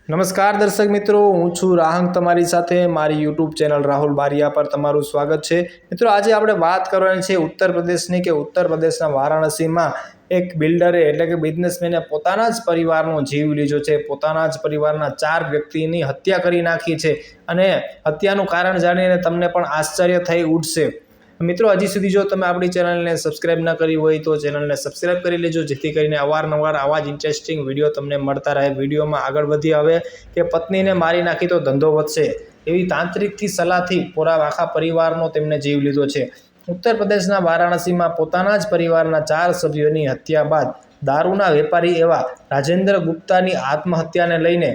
નમસ્કાર દર્શક મિત્રો, હું છું રાહંગ તમારી સાથે મારી યુટ્યુબ ચેનલ રાહુલ બારિયા પર તમારું સ્વાગત છે। મિત્રો, આજે આપણે વાત કરવાની છે ઉત્તર પ્રદેશની કે ઉત્તર પ્રદેશના વારાણસીમાં એક બિલ્ડરે એટલે કે બિઝનેસમેને પોતાના જ પરિવારનો જીવ લીધો છે। પોતાના જ પરિવારના 4 વ્યક્તિની હત્યા કરી નાખી છે અને હત્યાનું કારણ જાણીને તમને પણ આશ્ચર્ય થઈ ઉઠશે। મિત્રો, હજી સુધી જો તમે આપણી ચેનલને સબસ્ક્રાઇબ ન કરી હોય તો ચેનલને સબસ્ક્રાઇબ કરી લેજો, જેથી કરીને અવારનવાર આવા જ ઇન્ટરેસ્ટિંગ વિડીયો તમને મળતા રહે। વિડીયોમાં આગળ વધી હવે કે પત્નીને મારી નાખી તો ધંધો વધશે એવી તાંત્રિકથી સલાહથી પૂરા આખા પરિવારનો તેમને જીવ લીધો છે। ઉત્તર પ્રદેશના વારાણસીમાં પોતાના જ પરિવારના 4 સભ્યોની હત્યા બાદ દારૂના વેપારી એવા રાજેન્દ્ર ગુપ્તાની આત્મહત્યાને લઈને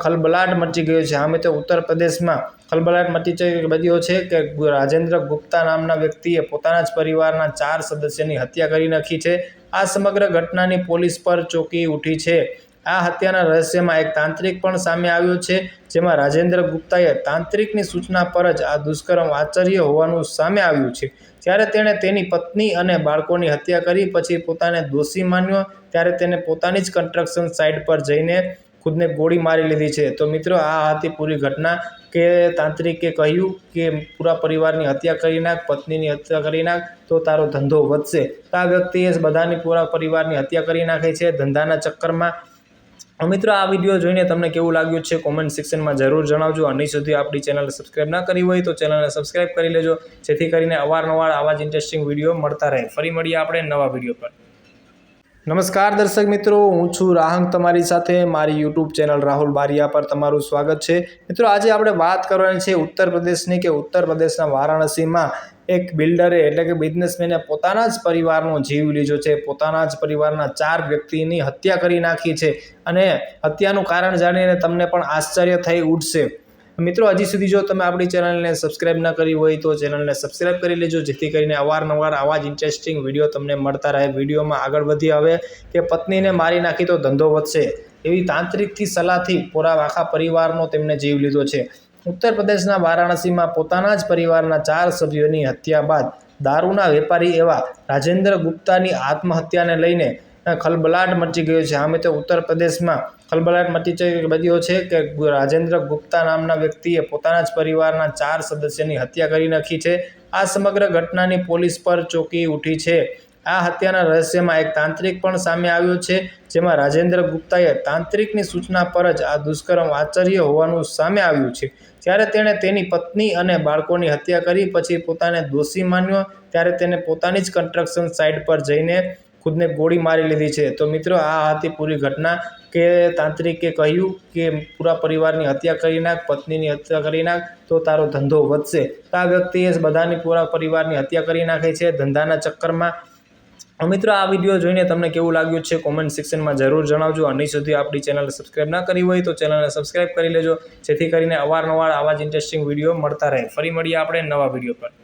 ખળબળાટ મચી ગયો છે। આમ તો ઉત્તર પ્રદેશમાં ખળબળાટ મચી ગયો છે કે રાજેન્દ્ર ગુપ્તા નામના વ્યક્તિએ પોતાના જ પરિવારના 4 સદસ્યની હત્યા કરી નાખી છે। આ સમગ્ર ઘટનાની પોલીસ પર ચોંકી ઉઠી છે। આ હત્યાના રહસ્યમાં એક તાંત્રિક પણ સામે આવ્યો છે, જેમાં રાજેન્દ્ર ગુપ્તાએ તાંત્રિકની સૂચના પર જ આ દુષ્કર્મ આચર્ય હોવાનું સામે આવ્યું છે। જ્યારે તેણે તેની પત્ની અને બાળકોની હત્યા કરી પછી પોતાને દોષી માન્યો, ત્યારે તેને પોતાની જ કન્સ્ટ્રક્શન સાઇટ પર જઈને ખુદને ગોળી મારી લીધી છે। તો મિત્રો, આ હતી પૂરી ઘટના કે તાંત્રિકે કહ્યું કે પૂરા પરિવારની હત્યા કરી નાખ, પત્નીની હત્યા કરી નાખ તો તારો ધંધો વધશે। તો આ વ્યક્તિએ બધાની પૂરા પરિવારની હત્યા કરી નાખી છે ધંધાના ચક્કરમાં। મિત્રો, આ વિડીયો જોઈને તમને કેવું લાગ્યું છે કોમેન્ટ સેક્શનમાં જરૂર જણાવજો। અને સુધી આપણી ચેનલ સબસ્ક્રાઇબ ના કરી હોય તો ચેનલને સબસ્ક્રાઇબ કરી લેજો, જેથી કરીને અવારનવાર આવા જ ઇન્ટરેસ્ટિંગ વિડીયો મળતા રહે। ફરી મળીએ આપણે નવા વિડીયો પર। નમસ્કાર દર્શક મિત્રો, હું છું રાહંગ તમારી સાથે મારી યુટ્યુબ ચેનલ રાહુલ બારિયા પર તમારું સ્વાગત છે। મિત્રો, આજે આપણે વાત કરવાની છે ઉત્તર પ્રદેશની કે ઉત્તર પ્રદેશના વારાણસીમાં એક બિલ્ડરે એટલે કે બિઝનેસમેને પોતાના જ પરિવારનો જીવ લીધો છે। પોતાના જ પરિવારના 4 વ્યક્તિની હત્યા કરી નાખી છે અને હત્યાનું કારણ જાણીને તમને પણ આશ્ચર્ય થઈ ઉઠશે। મિત્રો, હજી સુધી જો તમે આપણી ચેનલને સબસ્ક્રાઇબ ન કરી હોય તો ચેનલને સબસ્ક્રાઇબ કરી લેજો, જેથી કરીને અવારનવાર આવા જ ઇન્ટરેસ્ટિંગ વિડીયો તમને મળતા રહે। વિડીયોમાં આગળ વધી હવે કે પત્નીને મારી નાખી તો ધંધો વધશે એવી તાંત્રિકથી સલાહથી પૂરા આખા પરિવારનો તેમને જીવ લીધો છે। ઉત્તર પ્રદેશના વારાણસીમાં પોતાના જ પરિવારના 4 સભ્યોની હત્યા બાદ દારૂના વેપારી એવા રાજેન્દ્ર ગુપ્તાની આત્મહત્યાને લઈને ખળબળાટ મચી ગયો છે। આમ તો ઉત્તર પ્રદેશમાં ખળબળાટ મચી ગયો છે કે રાજેન્દ્ર ગુપ્તા નામના વ્યક્તિએ પોતાના જ પરિવારના 4 સદસ્યની હત્યા કરી નાખી છે। આ સમગ્ર ઘટનાની પોલીસ પર ચોંકી ઉઠી છે। આ હત્યાના રહસ્યમાં એક તાંત્રિક પણ સામે આવ્યો છે, જેમાં રાજેન્દ્ર ગુપ્તાએ તાંત્રિકની સૂચના પર જ આ દુષ્કર્મ આચર્ય હોવાનું સામે આવ્યું છે। જ્યારે તેણે તેની પત્ની અને બાળકોની હત્યા કરી પછી પોતાને દોષી માન્યો, ત્યારે તેને પોતાની જ કન્સ્ટ્રક્શન સાઇટ પર જઈને ખુદને ગોળી મારી લીધી છે। તો મિત્રો, આ હતી પૂરી ઘટના કે તાંત્રિકે કહ્યું કે પૂરા પરિવારની હત્યા કરી નાખ, પત્નીની હત્યા કરી નાખ તો તારો ધંધો વધશે। તો આ વ્યક્તિએ બધાની પૂરા પરિવારની હત્યા કરી નાખી છે ધંધાના ચક્કરમાં। મિત્રો, આ વિડીયો જોઈને તમને કેવું લાગ્યું છે કોમેન્ટ સેક્શનમાં જરૂર જણાવજો। અને સુધી આપણી ચેનલ સબસ્ક્રાઇબ ના કરી હોય તો ચેનલને સબસ્ક્રાઇબ કરી લેજો, જેથી કરીને અવારનવાર આવા જ ઇન્ટરેસ્ટિંગ વિડીયો મળતા રહે। ફરી મળીએ આપણે નવા વિડીયો પર।